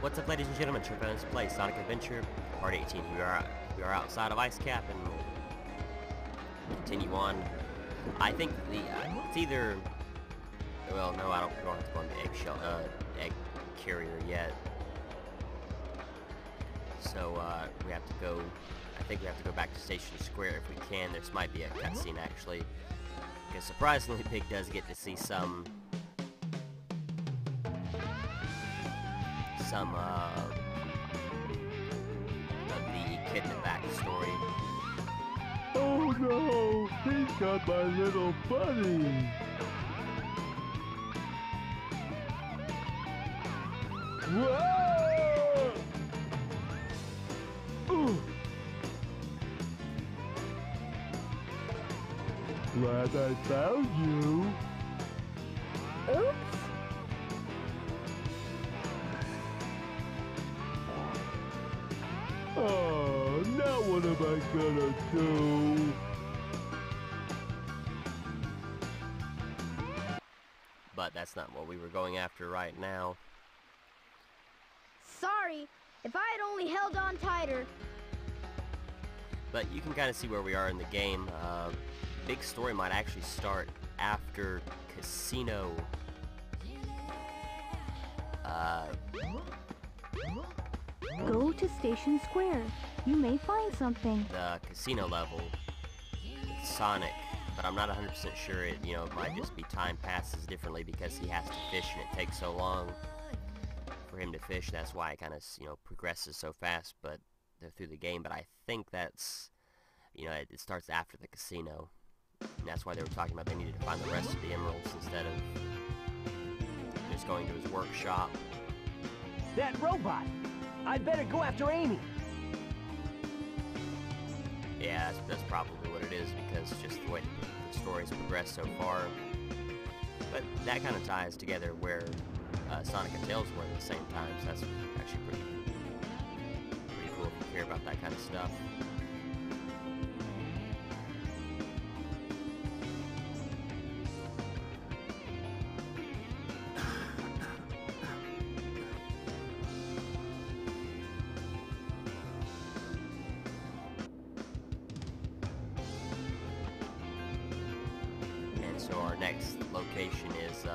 What's up, ladies and gentlemen? chuckfinleLP, Sonic Adventure, Part 18. We are outside of Ice Cap, and we'll continue on. I think it's either. Well, no, we don't have to go on the egg carrier yet. So we have to go. I think we have to go back to Station Square if we can. This might be a cutscene actually, because surprisingly, Pig does get to see some of the echidna backstory. Oh no! He's got my little buddy! Whoa! Ooh. Glad I found you! Oops! Oh, now what am I gonna do? But that's not what we were going after right now. Sorry, if I had only held on tighter. But you can kind of see where we are in the game. Big story might actually start after Casino. Go to Station Square. You may find something. The casino level with Sonic, but I'm not 100% sure it might just be time passes differently because he has to fish and it takes so long for him to fish. That's why it kind of progresses so fast but through the game. But I think that's it starts after the casino, and that's why they were talking about they needed to find the rest of the emeralds instead of just going to his workshop. That robot! I'd better go after Amy! Yeah, that's probably what it is, because just the way the story's progressed so far. But that kind of ties together where Sonic and Tails were at the same time, so that's actually pretty cool if you care about that kind of stuff. So our next location is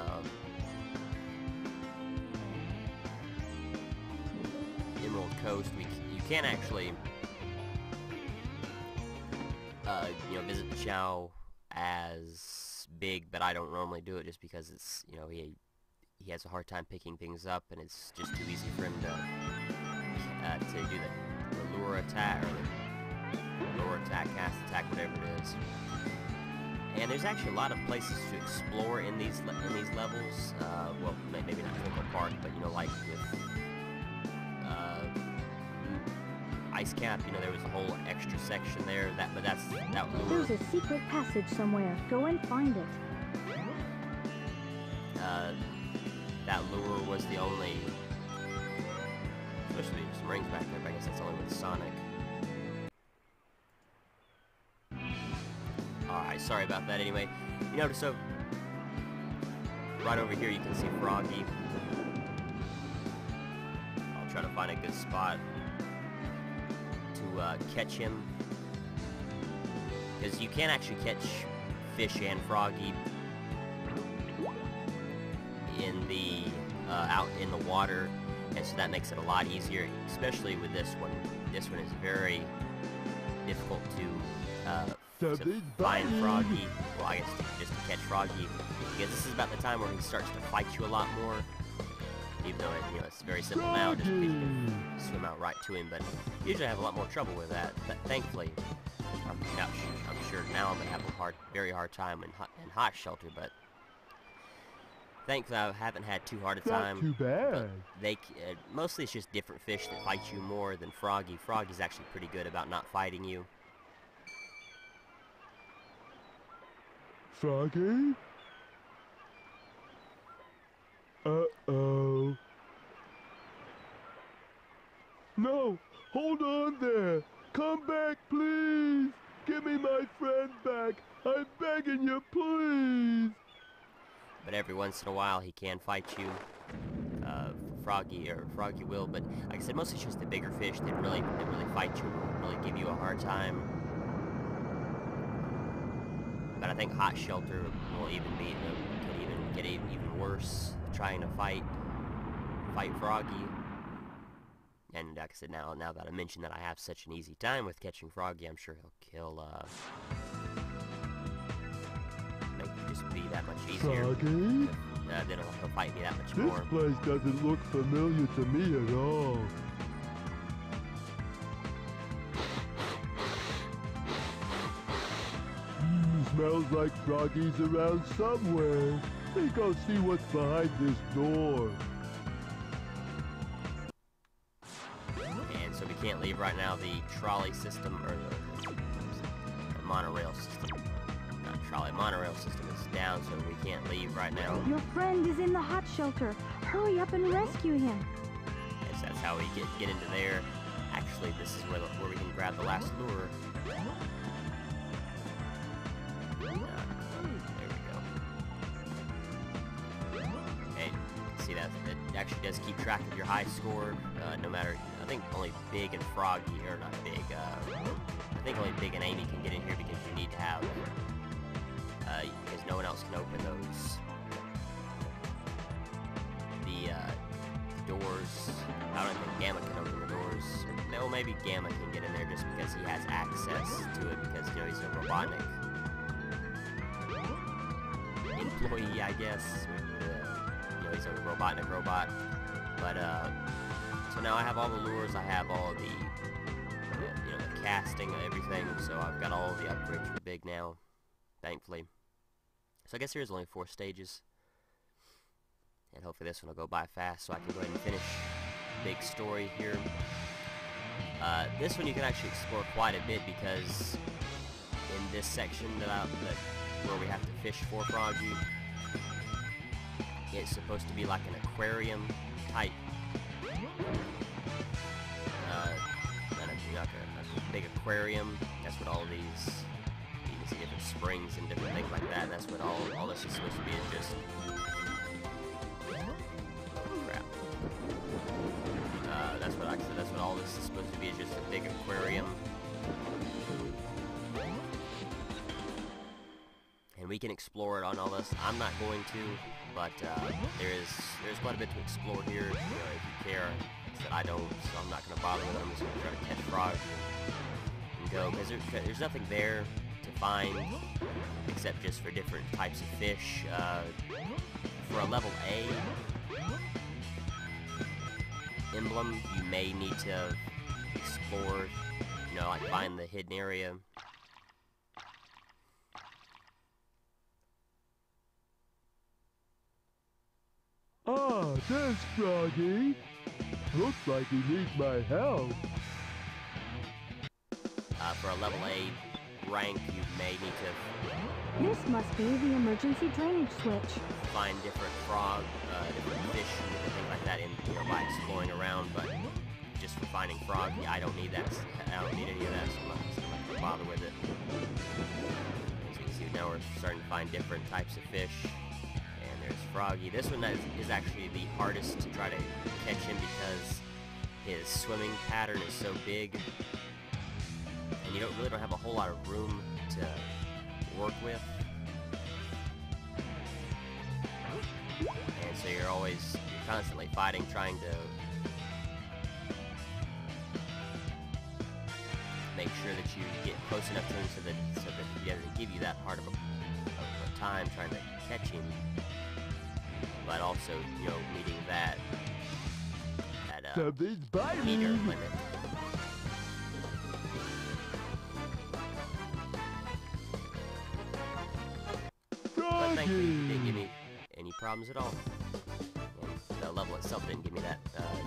Emerald Coast. You can actually visit the Chow as Big, but I don't normally do it just because it's he has a hard time picking things up, and it's just too easy for him to do the lure attack or the lure attack, cast attack, whatever it is. And there's actually a lot of places to explore in these levels. Well, maybe not Twinkle Park, but like with Ice Cap, there was a whole extra section there. That lure. There's a secret passage somewhere. Go and find it. That lure was the only. Supposed to be some rings back there, but I guess that's only with Sonic. Alright, sorry about that anyway. So right over here you can see Froggy. I'll try to find a good spot to catch him, because you can actually catch fish and Froggy in the out in the water, and so that makes it a lot easier, especially with this one. This one is very difficult to find Froggy. Well, I guess just to catch Froggy, because this is about the time where he starts to fight you a lot more. Even though it's very simple now, just because you can swim out right to him. But usually I have a lot more trouble with that. But thankfully, I'm sure now I'm gonna have a very hard time in Hot Shelter. But thankfully I haven't had too hard a time. Not too bad. But mostly it's just different fish that fight you more than Froggy. Froggy's actually pretty good about not fighting you. Froggy? Uh-oh. No! Hold on there! Come back, please! Give me my friend back! I'm begging you, please! But every once in a while he can fight you. Froggy will, but like I said, mostly it's just the bigger fish that really fight you, really give you a hard time. But I think Hot Shelter will even be could even get even worse trying to fight Froggy. And like I said, now that I mentioned that I have such an easy time with catching Froggy, I'm sure make it just be that much easier. Froggy? Then he'll fight me that much This more. place doesn't look familiar to me at all. Smells like Froggy's around somewhere. Let me go see what's behind this door. And so we can't leave right now. The trolley system, or the monorail system. Not trolley, monorail system is down, so we can't leave right now. Your friend is in the hot shelter. Hurry up and rescue him. Yes, that's how we get into there. Actually, this is where we can grab the last lure. There we go. Okay, see that it actually does keep track of your high score, no matter. I think only Big and Froggy, or not Big. I think only Big and Amy can get in here because you need to have. Because no one else can open those. The doors. I don't think Gamma can open the doors. No, maybe Gamma can get in there just because he has access to it because he's a Robotnik employee, I guess. He's a Robotnik robot. But so now I have all the lures. I have all the the casting, everything. So I've got all the upgrades for Big now, thankfully. So I guess there's only 4 stages. And hopefully this one will go by fast so I can go ahead and finish Big story here. This one you can actually explore quite a bit because in this section where we have to fish for Froggy, it's supposed to be like an aquarium type. Like a big aquarium. That's what all these. You can see different springs and different things like that. And that's what all this is supposed to be. Is just crap. That's what all this is supposed to be. Is just a big aquarium. And we can explore it on all this. I'm not going to, but there's quite a bit to explore here. If you care, that I don't, so I'm not going to bother with it. I'm just going to try to catch Frog and go, because there's nothing there to find except just for different types of fish. For a level A emblem, you may need to explore, like find the hidden area. Ah, there's Froggy. Looks like he needs my help. For a level A rank, you may need to This must be the emergency drainage switch. find different different fish and different things like that by exploring around, but just for finding Froggy, I don't need that. I don't need any of that, so I'm not going to bother with it. As you can see, now we're starting to find different types of fish. And there's Froggy. This one is actually the hardest to try to catch him because his swimming pattern is so big. And you really don't have a whole lot of room to work with. And so you're constantly fighting, trying to make sure that you get close enough to him so that he doesn't give you that hard of a time trying to catch him. But also, meeting that Something's biting. meter limit. But thankfully, it didn't give me any problems at all. And the level itself didn't give me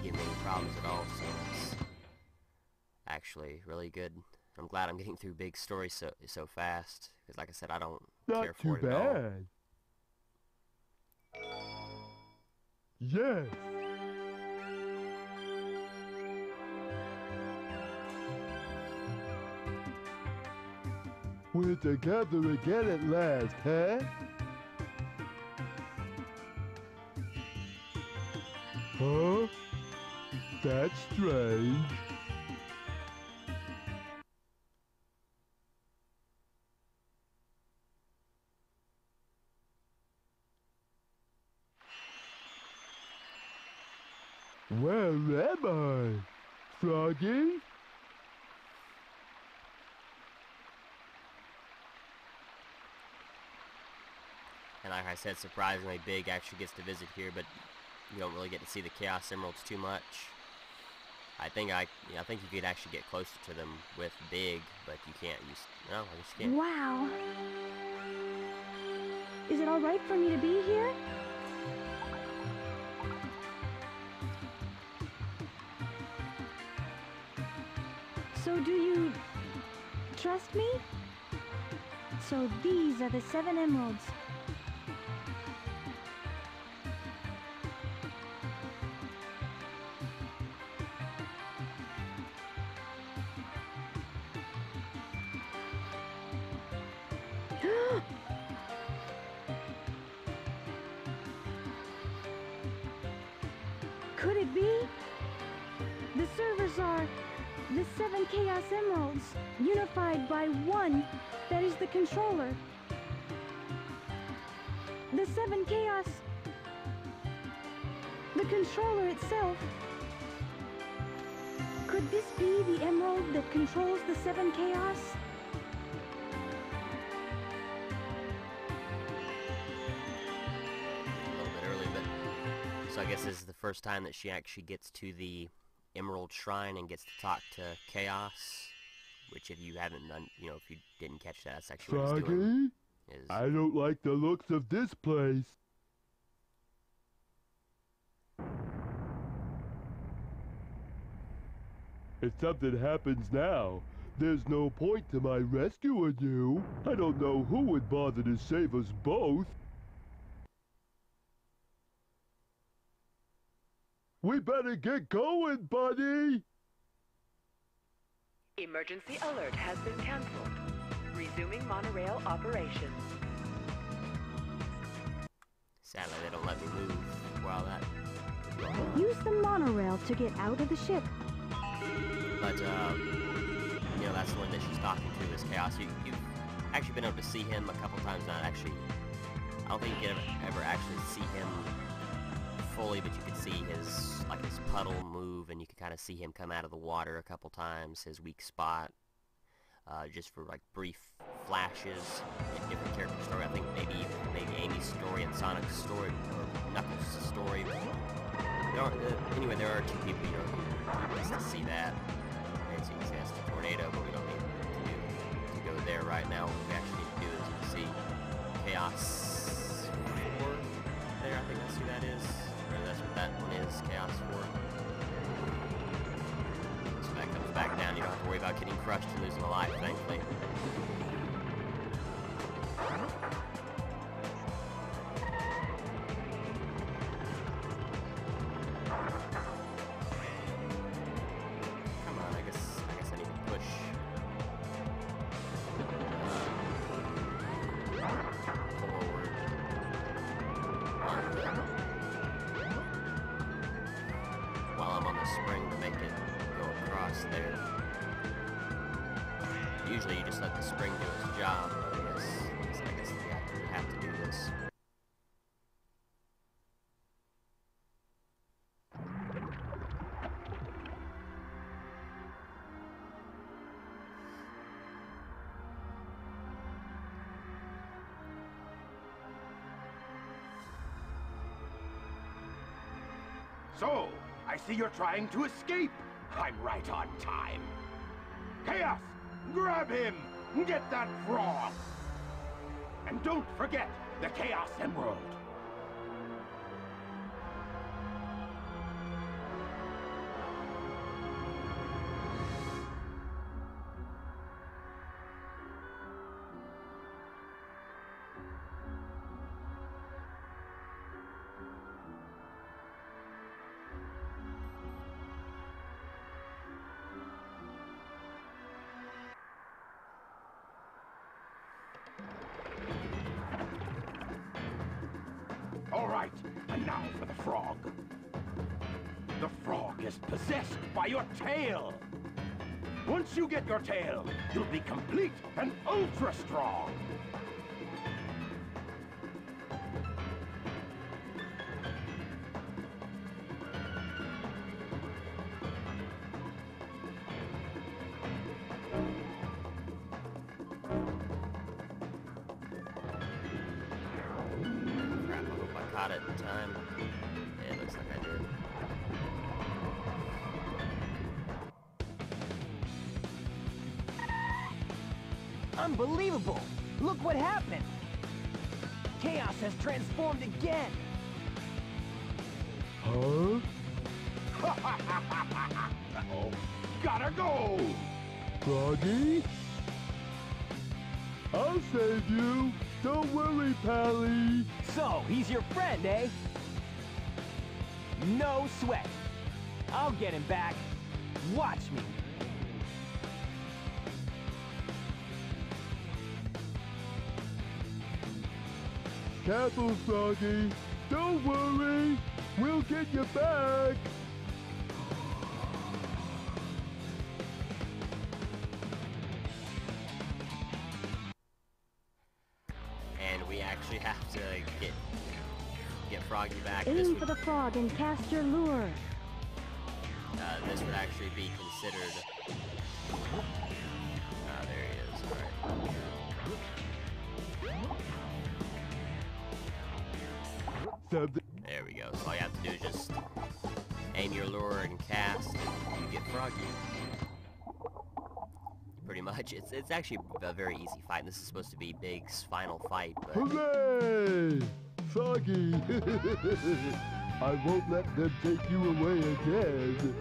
any problems at all, so it's actually really good. I'm glad I'm getting through Big Story so fast, because like I said, I don't care Not for too it at all. bad. Yes. We're together again at last, huh? Huh? That's strange. Where am I? Froggy? And like I said, surprisingly, Big actually gets to visit here, but you don't really get to see the Chaos Emeralds too much. I think you could actually get closer to them with Big, but you can't use. No, I guess you can't. Wow. Is it all right for me to be here? So do you trust me? So these are the 7 emeralds. Could it be? The servers are the 7 Chaos Emeralds, unified by one that is the controller. The 7 Chaos... The controller itself. Could this be the emerald that controls the 7 Chaos? So I guess this is the first time that she actually gets to the Emerald Shrine and gets to talk to Chaos, which if you haven't done, if you didn't catch that, that's actually what he's doing. I don't like the looks of this place. If something happens now, there's no point to my rescuing you. I don't know who would bother to save us both. We better get going, buddy! Emergency alert has been canceled. Resuming monorail operations. Sadly, they don't let me move while that... Use the monorail to get out of the ship. But, that's the one that she's talking to is Chaos. You've actually been able to see him a couple times now. Actually, I don't think you can ever actually see him fully, but you could see his puddle move, and you can kind of see him come out of the water a couple times, his weak spot, just for brief flashes in different character story. I think maybe Amy's story and Sonic's story, or Knuckles' story. Anyway, there are 2 people who gets to see that. And so you can see that's the tornado, but we don't need to go there right now. What we actually need to do is you can see Chaos 4 there. I think that's who that is. That's what that one is, Chaos 4. So that comes back down. You don't have to worry about getting crushed and losing a life, thankfully. Come on, I guess I need to push. Forward. While I'm on the spring to make it go across there. Usually you just let the spring do its job, but I guess you have to do this. So, I see you're trying to escape. I'm right on time. Chaos, grab him! Get that frog! And don't forget the Chaos Emerald. All right, and now for the frog. The frog is possessed by your tail. Once you get your tail, you'll be complete and ultra strong. Crap, I hope I caught it in time. Yeah, it looks like I did. Unbelievable! Look what happened! Chaos has transformed again! Huh? Uh-oh. Gotta go! Froggy? I'll save you. Don't worry, Pally. So, he's your friend, eh? No sweat. I'll get him back. Watch me. Careful, Froggy. Don't worry. We'll get you back. And we actually have to get Froggy back. Aim for the frog and cast your lure. This would actually be considered. Ah, there he is. All right. There we go. So all you have to do is just aim your lure and cast, and you get Froggy. Pretty much. It's actually a very easy fight. This is supposed to be Big's final fight, but Hooray! Froggy! I won't let them take you away again.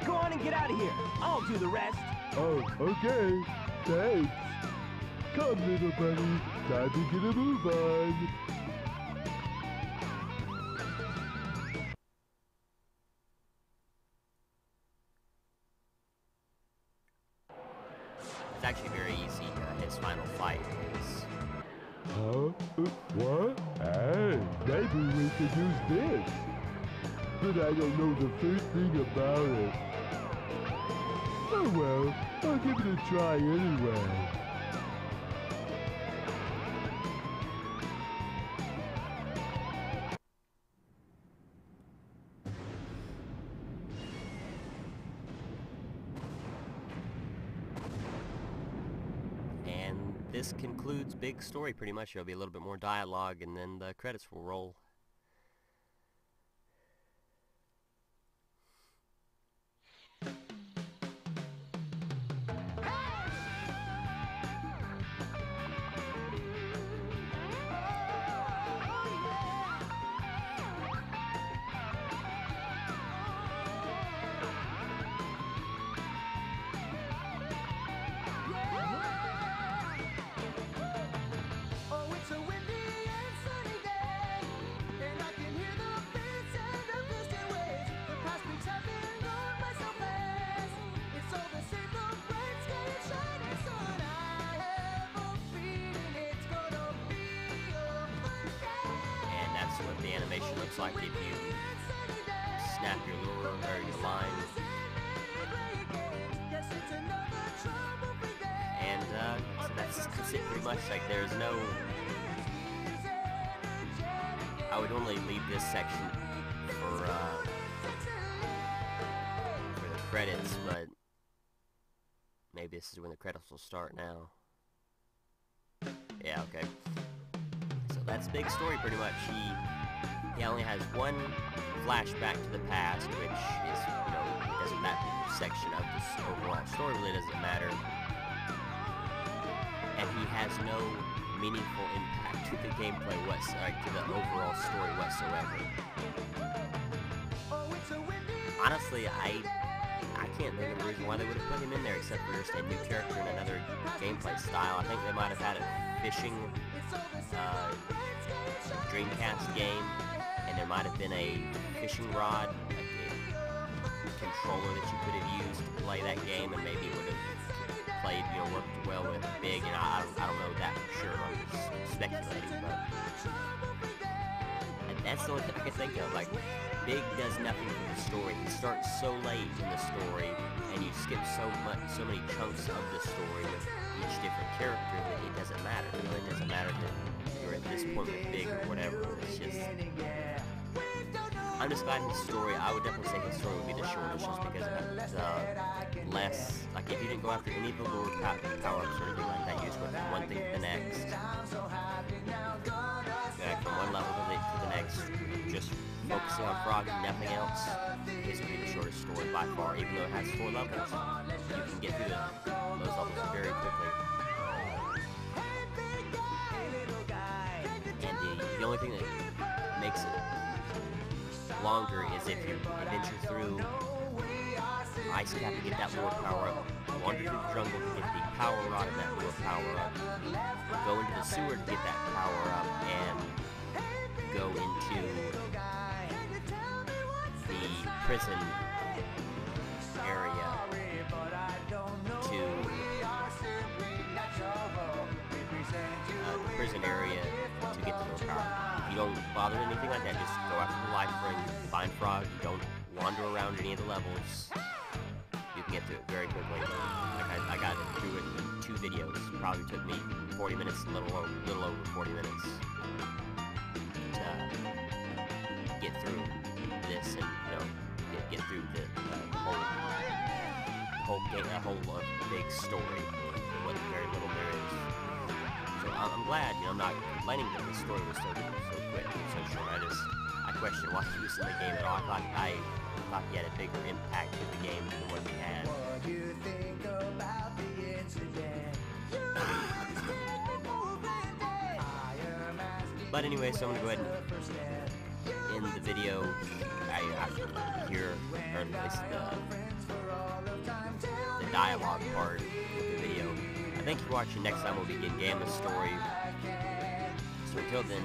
Go on and get out of here. I'll do the rest. Oh, okay. Thanks. Come, little buddy. Time to get a move on. it's actually very easy. His final fight is. Huh? What? Hey, maybe we could use this. But I don't know the first thing about it. Oh well, I'll give it a try anyway. And this concludes Big's story pretty much. There'll be a little bit more dialogue and then the credits will roll. What the animation looks like if you snap your lure or your line. And so that's it pretty much. Like there's no. I would only leave this section for the credits, but maybe this is when the credits will start now. Yeah, okay. So that's Big's story pretty much. He only has one flashback to the past, which is, you know, it doesn't, that section of this overall story really doesn't matter. And he has no meaningful impact to the gameplay to the overall story whatsoever. Honestly, I can't think of a reason why they would have put him in there except for just a new character and another gameplay style. I think they might have had a fishing Dreamcast game, and there might have been a fishing rod, like a controller that you could have used to play that game, and maybe it would have played, you know, worked well with Big. And I don't know that for sure. I'm just speculating, but and that's the only thing I can think of. Like, Big does nothing for the story. He starts so late in the story, and you skip so many chunks of the story with each different character that it doesn't matter. You know, it doesn't matter that you're at this point with Big or whatever. It's just, I'm just glad his story. I would definitely say his story would be the shortest, just because of less. Like if you didn't go after any of the lore power-ups or anything like that, you just went from one thing to the next. Back from one level to the next, just focusing on Froggy, nothing else. This would be the shortest story by far, even though it has 4 levels. You can get through those levels very quickly. And the only thing that makes it longer is if you adventure through Ice Cap to get that lore power up, wander through the jungle to get the power rod and that lore power up, go into the sewer to get that power up, and go into the prison area to get the lore power. If you don't bother with anything like that, just go after the life ring, find Frog, you don't wander around any of the levels, you can get through it very quickly. Like I got through it in 2 videos. Probably took me 40 minutes, a little over 40 minutes to get through this and, you know, get through the whole big story, what very little there is. So I'm glad, you know, I'm not complaining that the story was so quick and so short. I questioned why he was in the game at all. I thought he had a bigger impact to the game than what he had. But anyway, so I'm gonna go ahead and end the video. After here, or at least the dialogue part of the video. Thank you for watching. Next time we'll begin Gamma's story. So until then,